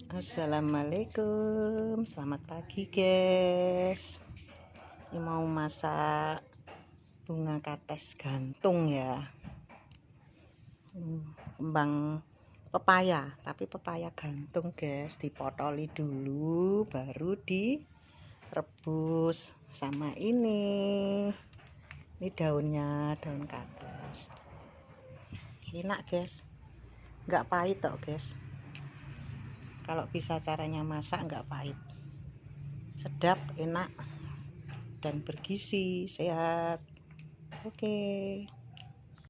Assalamualaikum, selamat pagi guys. Ini mau masak bunga kates gantung ya. Kembang pepaya, tapi pepaya gantung guys. Dipotoli dulu, baru direbus sama ini. Ini daunnya, daun kates. Enak guys, nggak pahit kok guys. Kalau bisa caranya masak nggak pahit, sedap, enak, dan bergizi, sehat. Oke.